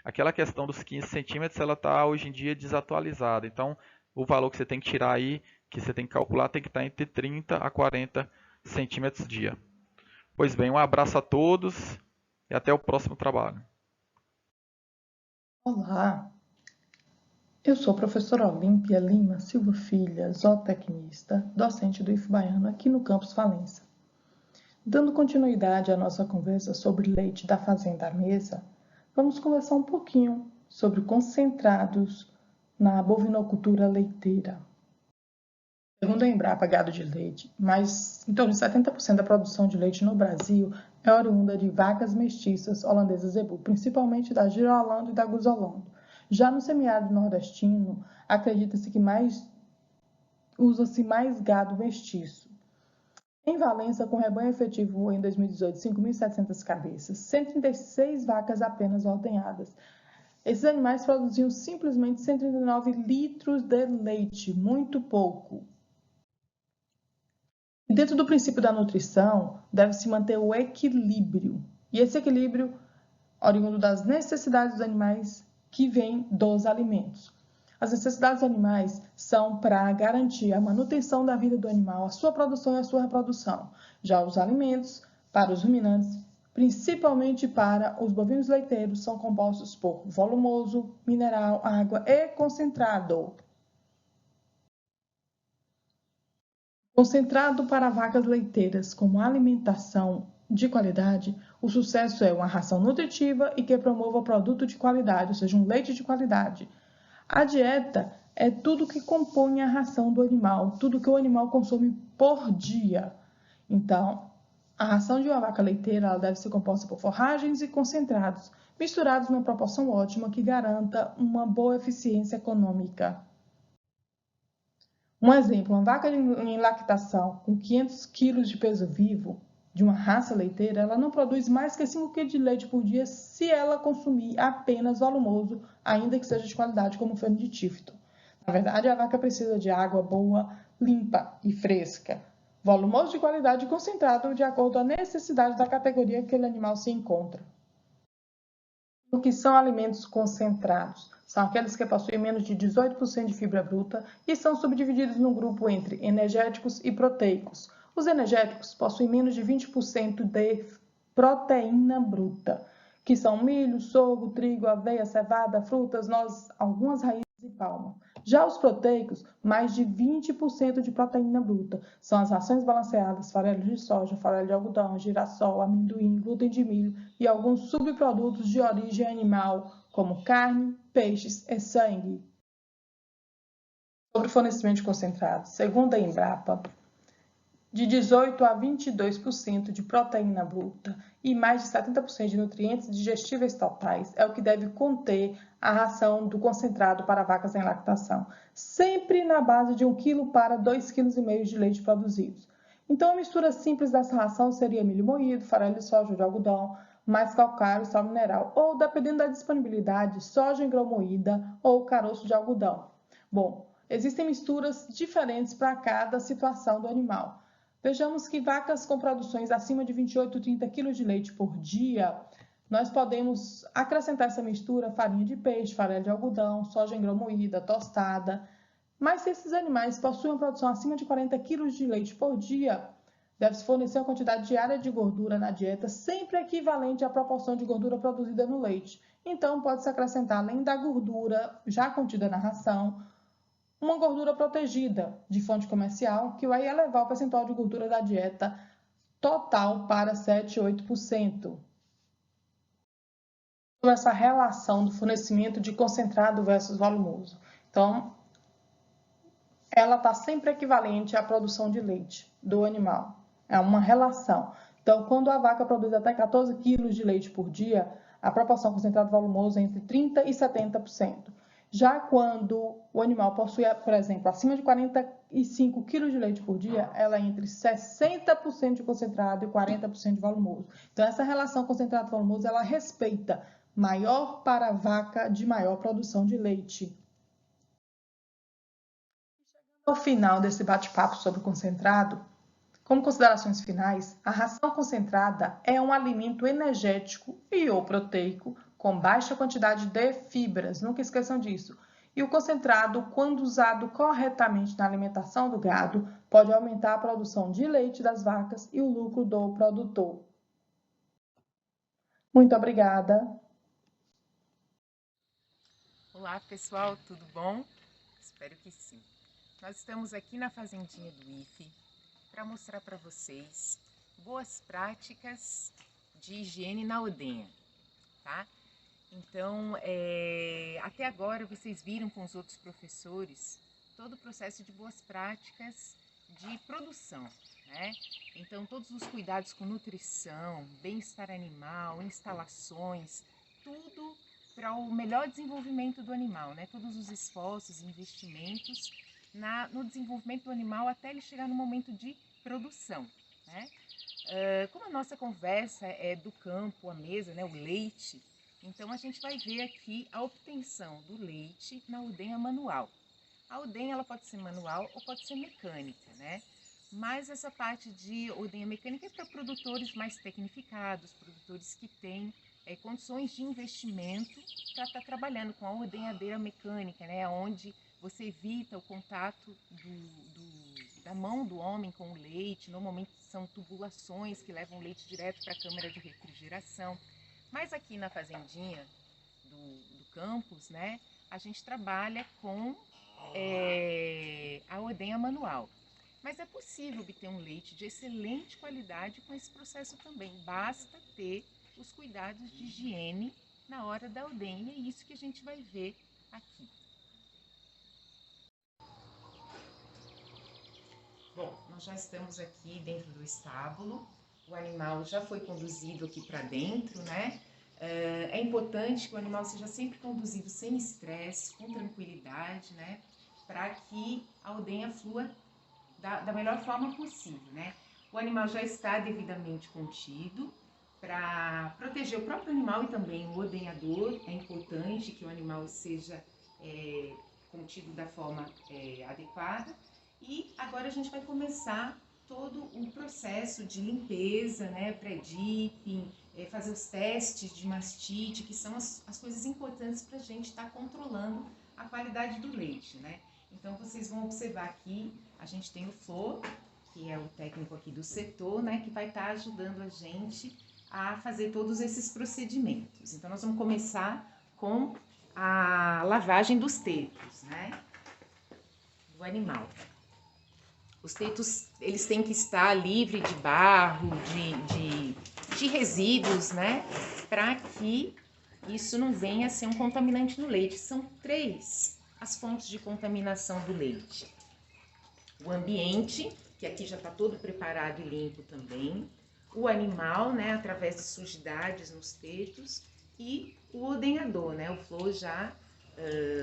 Aquela questão dos 15 centímetros, ela está hoje em dia desatualizada. Então, o valor que você tem que tirar aí, que você tem que calcular, tem que estar entre 30 a 40 centímetros dia. Pois bem, um abraço a todos e até o próximo trabalho. Olá, eu sou a professora Olímpia Lima Silva Filha, zootecnista, docente do IF Baiano aqui no campus Valença. Dando continuidade à nossa conversa sobre leite da fazenda à mesa, vamos conversar um pouquinho sobre concentrados na bovinocultura leiteira. Segundo a Embrapa Gado de Leite, em torno de 70% da produção de leite no Brasil é oriunda de vacas mestiças holandesas zebu, principalmente da Girolando e da Guzolando. Já no semiárido nordestino, acredita-se que usa-se mais gado mestiço. Em Valença, com rebanho efetivo em 2018 de 5.700 cabeças, 136 vacas apenas ordenhadas. Esses animais produziam simplesmente 139 litros de leite, muito pouco. E dentro do princípio da nutrição, deve-se manter o equilíbrio. E esse equilíbrio oriundo das necessidades dos animais que vem dos alimentos. As necessidades dos animais são para garantir a manutenção da vida do animal, a sua produção e a sua reprodução. Já os alimentos, para os ruminantes, principalmente para os bovinos leiteiros, são compostos por volumoso, mineral, água e concentrado. Concentrado para vacas leiteiras como alimentação de qualidade, o sucesso é uma ração nutritiva e que promova o produto de qualidade, ou seja, um leite de qualidade. A dieta é tudo que compõe a ração do animal, tudo que o animal consome por dia. Então, a ração de uma vaca leiteira ela deve ser composta por forragens e concentrados, misturados numa proporção ótima que garanta uma boa eficiência econômica. Um exemplo, uma vaca em lactação com 500 kg de peso vivo, de uma raça leiteira, ela não produz mais que 5 kg de leite por dia se ela consumir apenas volumoso, ainda que seja de qualidade, como o feno de Tifton. Na verdade, a vaca precisa de água boa, limpa e fresca, volumoso de qualidade e concentrado de acordo com a necessidade da categoria que aquele animal se encontra. O que são alimentos concentrados? São aqueles que possuem menos de 18% de fibra bruta e são subdivididos no grupo entre energéticos e proteicos. Os energéticos possuem menos de 20% de proteína bruta, que são milho, sorgo, trigo, aveia, cevada, frutas, nozes, algumas raízes e palma. Já os proteicos, mais de 20% de proteína bruta. São as rações balanceadas, farelo de soja, farelo de algodão, girassol, amendoim, glúten de milho e alguns subprodutos de origem animal, como carne, peixes e sangue. Sobre o fornecimento de concentrado, segundo a Embrapa, de 18% a 22% de proteína bruta e mais de 70% de nutrientes digestíveis totais é o que deve conter a ração do concentrado para vacas em lactação, sempre na base de 1 kg para 2,5 kg de leite produzidos. Então, a mistura simples dessa ração seria milho moído, farelo de soja de algodão, mais calcário e sal mineral, ou, dependendo da disponibilidade, soja em grão moída ou caroço de algodão. Bom, existem misturas diferentes para cada situação do animal. Vejamos que vacas com produções acima de 28 a 30 kg de leite por dia, nós podemos acrescentar essa mistura farinha de peixe, farelo de algodão, soja em grão moída, tostada. Mas se esses animais possuem uma produção acima de 40 kg de leite por dia, deve-se fornecer uma quantidade diária de gordura na dieta sempre equivalente à proporção de gordura produzida no leite. Então, pode-se acrescentar, além da gordura já contida na ração, uma gordura protegida de fonte comercial, que vai elevar o percentual de gordura da dieta total para 7, 8%. Essa relação do fornecimento de concentrado versus volumoso. Então, ela está sempre equivalente à produção de leite do animal. É uma relação. Então, quando a vaca produz até 14 quilos de leite por dia, a proporção concentrado volumoso é entre 30% e 70%. Já quando o animal possui, por exemplo, acima de 45 quilos de leite por dia, ela é entre 60% de concentrado e 40% de volumoso. Então, essa relação concentrado-volumoso, ela respeita maior para a vaca de maior produção de leite. Ao final desse bate-papo sobre o concentrado, como considerações finais, a ração concentrada é um alimento energético e ou proteico com baixa quantidade de fibras, nunca esqueçam disso. E o concentrado, quando usado corretamente na alimentação do gado, pode aumentar a produção de leite das vacas e o lucro do produtor. Muito obrigada. Olá pessoal, tudo bom? Espero que sim. Nós estamos aqui na fazendinha do IFE para mostrar para vocês boas práticas de higiene na ordenha, tá? Então, até agora vocês viram com os outros professores todo o processo de boas práticas de produção, né? Então, todos os cuidados com nutrição, bem-estar animal, instalações, tudo para o melhor desenvolvimento do animal, né? Todos os esforços e investimentos no desenvolvimento do animal até ele chegar no momento de produção, né? Como a nossa conversa é do campo, a mesa, né? O leite, então a gente vai ver aqui a obtenção do leite na ordenha manual. A ordenha ela pode ser manual ou pode ser mecânica, né? Mas essa parte de ordenha mecânica é para produtores mais tecnificados, produtores que têm condições de investimento para estar trabalhando com a ordenhadeira mecânica, né? Onde você evita o contato da mão do homem com o leite. Normalmente são tubulações que levam o leite direto para a câmara de refrigeração. Mas aqui na fazendinha do campus, né? A gente trabalha com a ordenha manual. Mas é possível obter um leite de excelente qualidade com esse processo também. Basta ter os cuidados de higiene na hora da ordenha, e é isso que a gente vai ver aqui. Bom, nós já estamos aqui dentro do estábulo, o animal já foi conduzido aqui para dentro, né? É importante que o animal seja sempre conduzido sem estresse, com tranquilidade, né? Para que a ordenha flua da melhor forma possível, né? O animal já está devidamente contido para proteger o próprio animal e também o ordenhador. É importante que o animal seja contido da forma adequada. E agora a gente vai começar todo o processo de limpeza, né? Pré-dipping, fazer os testes de mastite, que são as coisas importantes para a gente estar controlando a qualidade do leite, né? Então vocês vão observar aqui, a gente tem o Flor, que é o técnico aqui do setor, né, que vai estar ajudando a gente a fazer todos esses procedimentos. Então nós vamos começar com a lavagem dos tetos, né, do animal. Os tetos, eles têm que estar livres de barro, de resíduos, né, para que isso não venha a ser um contaminante no leite. São 3 as fontes de contaminação do leite. O ambiente, que aqui já está todo preparado e limpo também. O animal, né, através de sujidades nos tetos. E o ordenhador, né, o Flor já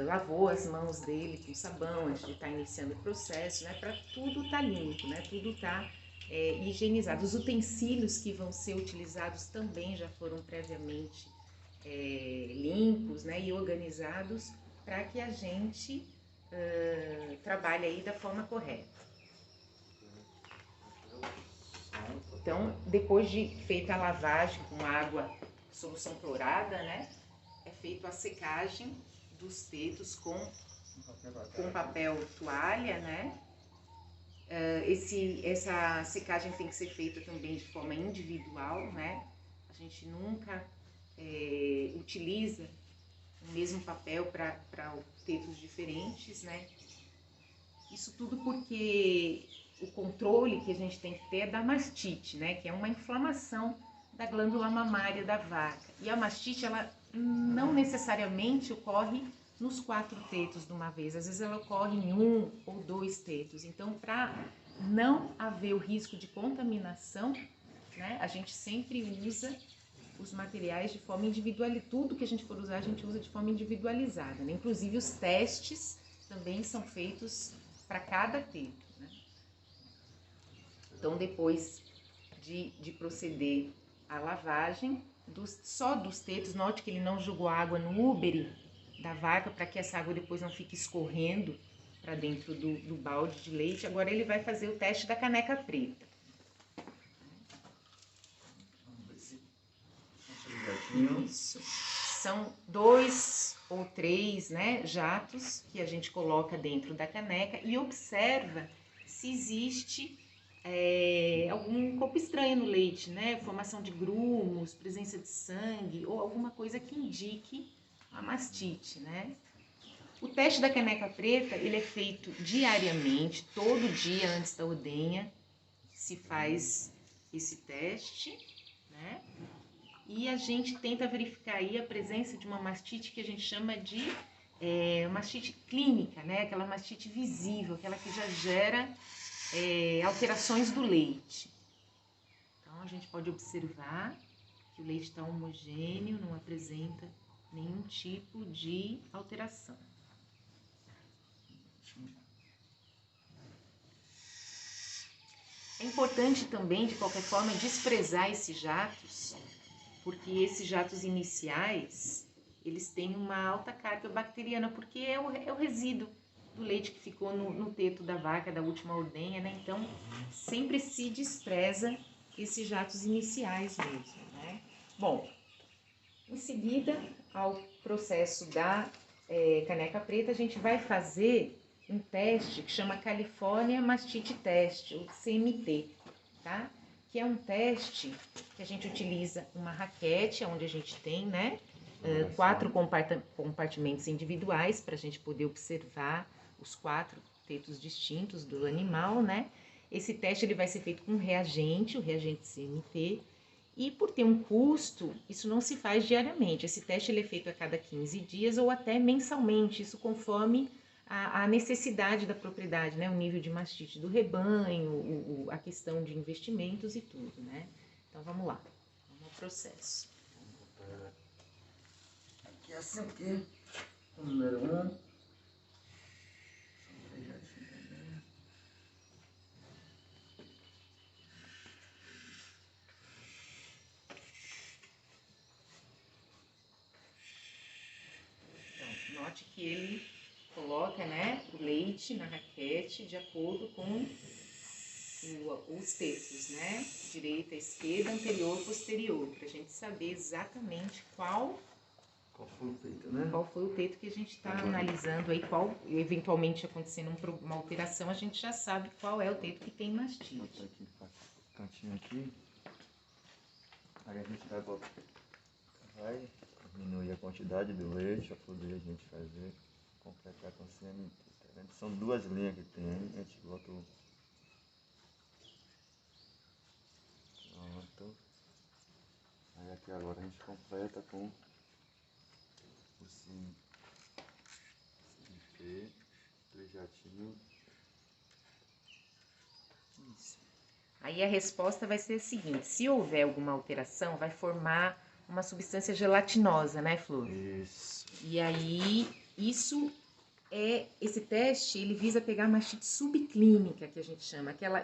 lavou as mãos dele com sabão antes de estar iniciando o processo, né, para tudo estar limpo, né, tudo estar higienizado. Os utensílios que vão ser utilizados também já foram previamente limpos, né, e organizados para que a gente trabalhe aí da forma correta. Então, depois de feita a lavagem com água, solução clorada, né, é feita a secagem dos tetos com papel toalha, né. Essa secagem tem que ser feita também de forma individual, né. A gente nunca utiliza o mesmo papel para tetos diferentes, né. Isso tudo porque o controle que a gente tem que ter é da mastite, né? Que é uma inflamação da glândula mamária da vaca. E a mastite, ela não necessariamente ocorre nos 4 tetos de uma vez. Às vezes ela ocorre em 1 ou 2 tetos. Então, para não haver o risco de contaminação, né, a gente sempre usa os materiais de forma individualizada. Tudo que a gente for usar, a gente usa de forma individualizada, né? Inclusive os testes também são feitos para cada teto, né? Então, depois de proceder à lavagem, só dos tetos, note que ele não jogou água no úbere da vaca para que essa água depois não fique escorrendo para dentro do balde de leite. Agora ele vai fazer o teste da caneca preta. Isso. São 2 ou 3, né, jatos que a gente coloca dentro da caneca e observa se existe algum corpo estranho no leite, né, formação de grumos, presença de sangue ou alguma coisa que indique a mastite, né. O teste da caneca preta, ele é feito diariamente, todo dia antes da ordenha se faz esse teste, né. E a gente tenta verificar aí a presença de uma mastite que a gente chama de mastite clínica, né? Aquela mastite visível, aquela que já gera alterações do leite. Então, a gente pode observar que o leite está homogêneo, não apresenta nenhum tipo de alteração. É importante também, de qualquer forma, desprezar esses jatos, porque esses jatos iniciais, eles têm uma alta carga bacteriana, porque é o resíduo do leite que ficou no teto da vaca da última ordenha, né? Então, sempre se despreza esses jatos iniciais mesmo, né? Bom, em seguida, ao processo da caneca preta, a gente vai fazer um teste que chama California Mastite Test, o CMT, tá? Que é um teste que a gente utiliza uma raquete, onde a gente tem, né, 4 compartimentos individuais para a gente poder observar os 4 tetos distintos do animal, né? Esse teste ele vai ser feito com reagente, o reagente CMT, e por ter um custo, isso não se faz diariamente. Esse teste ele é feito a cada 15 dias ou até mensalmente, isso conforme a necessidade da propriedade, né? O nível de mastite do rebanho, a questão de investimentos e tudo, né? Então, vamos lá. Vamos ao processo. Aqui é assim aqui, o número 1. Então, note que ele coloca, né, o leite na raquete de acordo com os tetos, né? Direita, esquerda, anterior, posterior, para a gente saber exatamente qual foi o teto, né? Qual foi o teto que a gente está analisando aí, qual eventualmente acontecendo uma alteração, a gente já sabe qual é o teto que tem mastite. Aqui, cantinho aqui. Aí a gente vai diminuir a quantidade do leite para poder a gente fazer, completar com CMT. Tá vendo? São 2 linhas que tem, a gente bota o... Pronto. Aí aqui agora a gente completa com o CMT, 3 jatinhos. Isso. Aí a resposta vai ser a seguinte: se houver alguma alteração, vai formar uma substância gelatinosa, né, Flor? Isso. E aí, esse teste, ele visa pegar a mastite subclínica, que a gente chama. Aquela,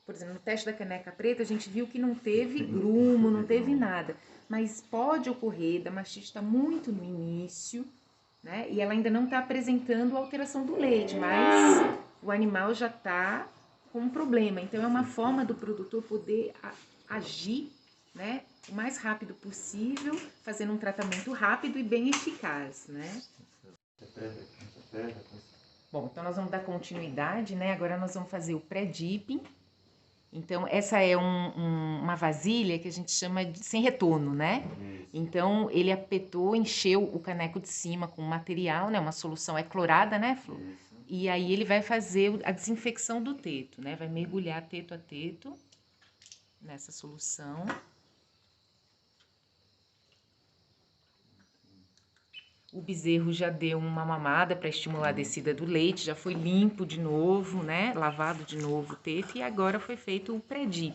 por exemplo, no teste da caneca preta, a gente viu que não teve grumo, não teve nada. Mas pode ocorrer da mastite estar muito no início, né? E ela ainda não está apresentando alteração do leite, mas o animal já está com um problema. Então, é uma forma do produtor poder agir, né, o mais rápido possível, fazendo um tratamento rápido e bem eficaz, né? Bom, então nós vamos dar continuidade, né? Agora nós vamos fazer o pré-dipping. Então, essa é uma vasilha que a gente chama de sem retorno, né? Então, ele apertou, encheu o caneco de cima com material, né? Uma solução clorada, né, Flor? E aí ele vai fazer a desinfecção do teto, né? Vai mergulhar teto a teto nessa solução. O bezerro já deu uma mamada para estimular a descida do leite, já foi limpo de novo, né? Lavado de novo o teto e agora foi feito o pré-dip,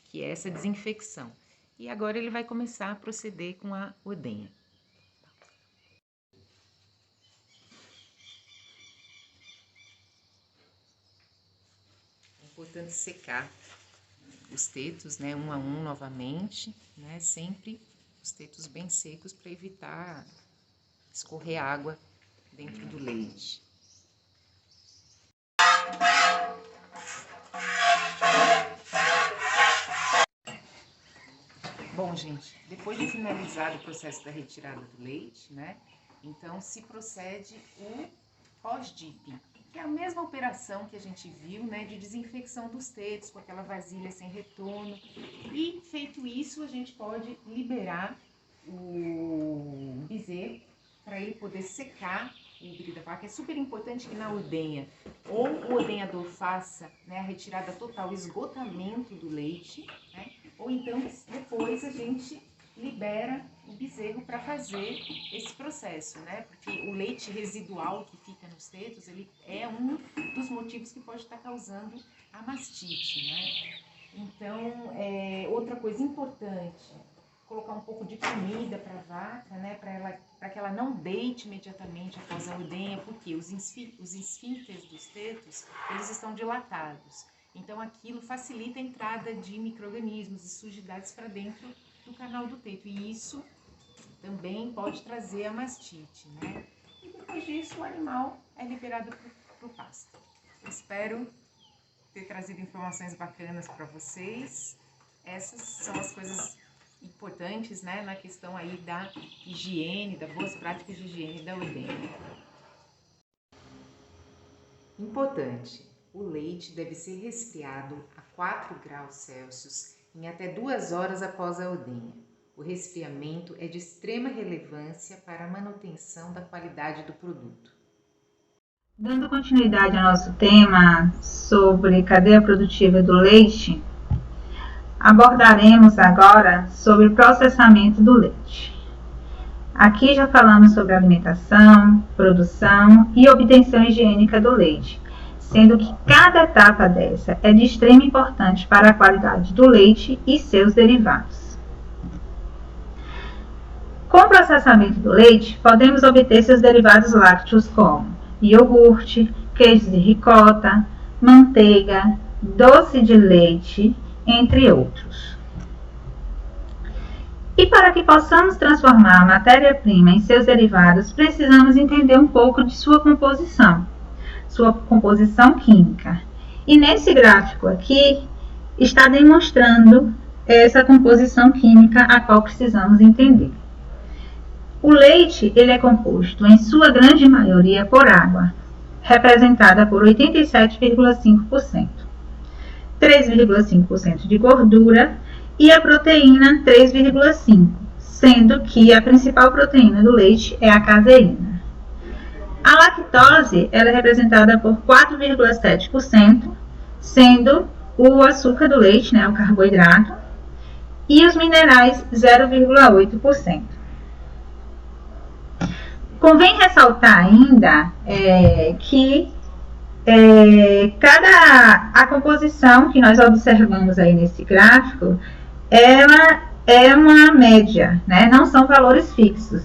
que é essa desinfecção. E agora ele vai começar a proceder com a ordenha. É importante secar os tetos, né? Um a um novamente, né? Sempre os tetos bem secos para evitar escorrer água dentro do leite. Bom, gente, depois de finalizado o processo da retirada do leite, né? Então se procede o pós-dip, que é a mesma operação que a gente viu, né? De desinfecção dos tetos com aquela vasilha sem retorno. E feito isso, a gente pode liberar o bezerro para ele poder secar o umbigo da vaca. É super importante que na ordenha, ou o ordenhador faça, né, a retirada total, o esgotamento do leite, né, ou então depois a gente libera o bezerro para fazer esse processo, né, porque o leite residual que fica nos tetos, ele é um dos motivos que pode estar causando a mastite, né. Então, outra coisa importante, colocar um pouco de comida para a vaca, né, para que ela não deite imediatamente após a ordenha, porque os esfíncteres dos tetos, eles estão dilatados. Então, aquilo facilita a entrada de micro-organismos e sujidades para dentro do canal do teto. E isso também pode trazer a mastite, né? E depois disso, o animal é liberado para o pasto. Espero ter trazido informações bacanas para vocês. Essas são as coisas importantes, né, na questão aí da higiene, das boas práticas de higiene da ordenha. Importante, o leite deve ser resfriado a 4 graus Celsius em até 2 horas após a ordenha. O resfriamento é de extrema relevância para a manutenção da qualidade do produto. Dando continuidade ao nosso tema sobre cadeia produtiva do leite, abordaremos agora sobre o processamento do leite. Aqui já falamos sobre alimentação, produção e obtenção higiênica do leite, sendo que cada etapa dessa é de extrema importância para a qualidade do leite e seus derivados. Com o processamento do leite, podemos obter seus derivados lácteos como iogurte, queijo de ricota, manteiga, doce de leite, entre outros. E para que possamos transformar a matéria-prima em seus derivados, precisamos entender um pouco de sua composição química. E nesse gráfico aqui, está demonstrando essa composição química a qual precisamos entender. O leite, ele é composto, em sua grande maioria, por água, representada por 87,5%. 3,5% de gordura e a proteína 3,5%, sendo que a principal proteína do leite é a caseína. A lactose ela é representada por 4,7%, sendo o açúcar do leite, né, o carboidrato, e os minerais 0,8%. Convém ressaltar ainda que a composição que nós observamos aí nesse gráfico, ela é uma média, né? Não são valores fixos.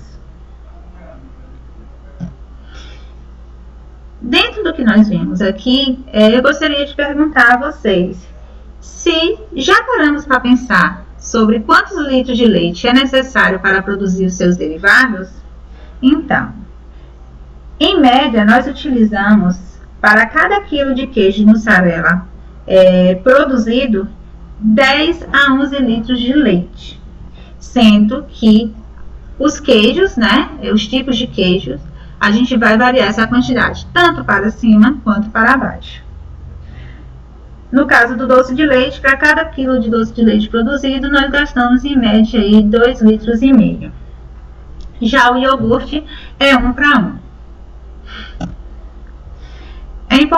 Dentro do que nós vimos aqui, eu gostaria de perguntar a vocês se já paramos para pensar sobre quantos litros de leite é necessário para produzir os seus derivados. Então, em média, nós utilizamos para cada quilo de queijo de mussarela produzido 10 a 11 litros de leite, sendo que os queijos, né, os tipos de queijos, a gente vai variar essa quantidade, tanto para cima quanto para baixo. No caso do doce de leite, para cada quilo de doce de leite produzido, nós gastamos em média aí 2,5 litros. Já o iogurte é 1 para 1.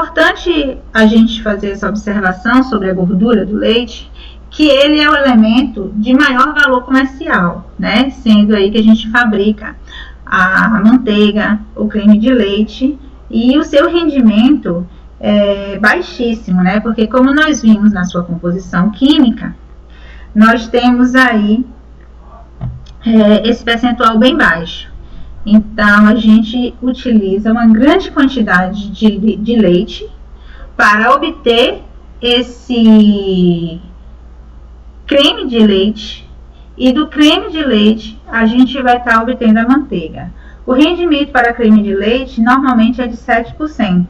importante a gente fazer essa observação sobre a gordura do leite, que ele é o elemento de maior valor comercial, né? Sendo aí que a gente fabrica a manteiga, o creme de leite, e o seu rendimento é baixíssimo, né? Porque como nós vimos na sua composição química, nós temos aí esse percentual bem baixo. Então, a gente utiliza uma grande quantidade de leite para obter esse creme de leite, e do creme de leite a gente vai estar obtendo a manteiga. O rendimento para creme de leite normalmente é de 7%,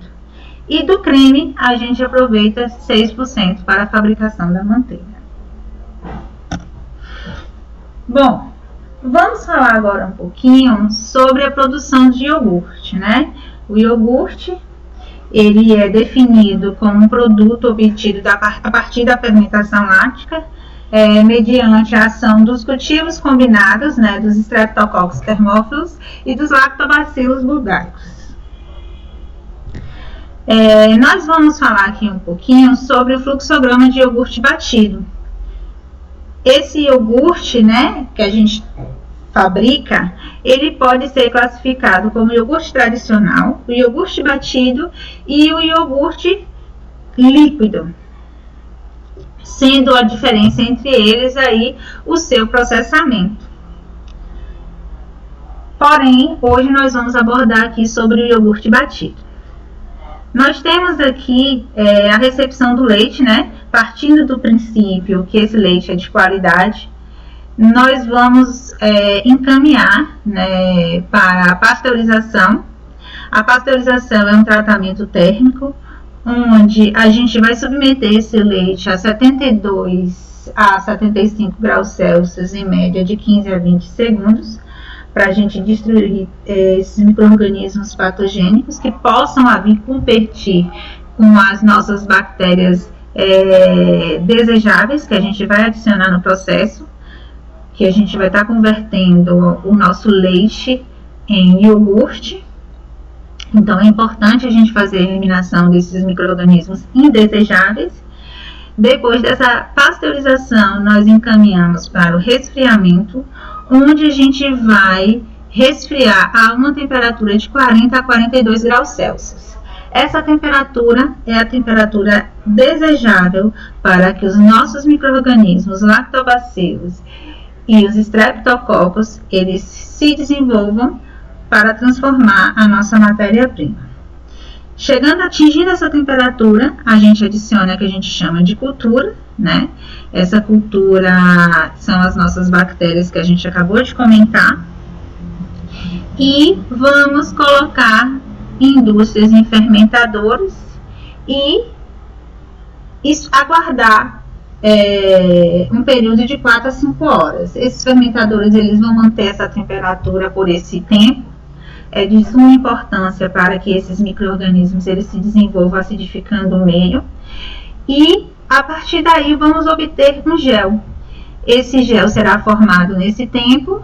e do creme a gente aproveita 6% para a fabricação da manteiga. Bom, vamos falar agora um pouquinho sobre a produção de iogurte, né? O iogurte, ele é definido como um produto obtido a partir da fermentação láctica, mediante a ação dos cultivos combinados, né, dos Streptococcus thermophilus e dos Lactobacillus bulgaricus. Nós vamos falar aqui um pouquinho sobre o fluxograma de iogurte batido. Esse iogurte, né, que a gente fabrica, ele pode ser classificado como iogurte tradicional, o iogurte batido e o iogurte líquido, sendo a diferença entre eles aí o seu processamento. Porém, hoje nós vamos abordar aqui sobre o iogurte batido. Nós temos aqui a recepção do leite, né? Partindo do princípio que esse leite é de qualidade, nós vamos encaminhar, né, para a pasteurização. A pasteurização é um tratamento térmico, onde a gente vai submeter esse leite a 72 a 75 graus Celsius, em média de 15 a 20 segundos, para a gente destruir esses micro-organismos patogênicos que possam vir competir com as nossas bactérias desejáveis, que a gente vai adicionar no processo, que a gente vai estar convertendo o nosso leite em iogurte. Então, é importante a gente fazer a eliminação desses micro-organismos indesejáveis. Depois dessa pasteurização, nós encaminhamos para o resfriamento, onde a gente vai resfriar a uma temperatura de 40 a 42 graus Celsius. Essa temperatura é a temperatura desejável para que os nossos micro-organismos lactobacilos e os streptococcus, eles se desenvolvam para transformar a nossa matéria-prima. Atingindo essa temperatura, a gente adiciona o que a gente chama de cultura, né? Essa cultura são as nossas bactérias que a gente acabou de comentar. E vamos colocar indústrias em fermentadores e aguardar um período de 4 a 5 horas. Esses fermentadores, eles vão manter essa temperatura por esse tempo. É de suma importância para que esses micro-organismos eles se desenvolvam acidificando o meio. E a partir daí vamos obter um gel. Esse gel será formado nesse tempo,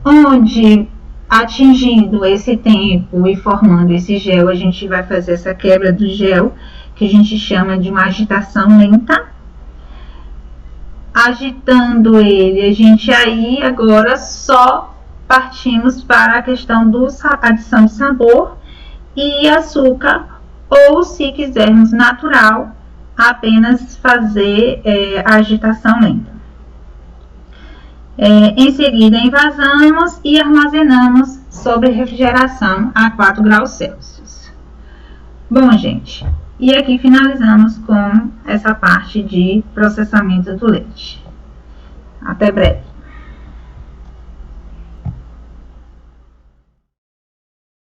onde atingindo esse tempo e formando esse gel, a gente vai fazer essa quebra do gel, que a gente chama de uma agitação lenta. Agitando ele, a gente aí agora só partimos para a questão da adição de sabor e açúcar, ou se quisermos natural, apenas fazer a agitação lenta. Em seguida, envasamos e armazenamos sob refrigeração a 4 graus Celsius. Bom, gente, e aqui finalizamos com essa parte de processamento do leite. Até breve.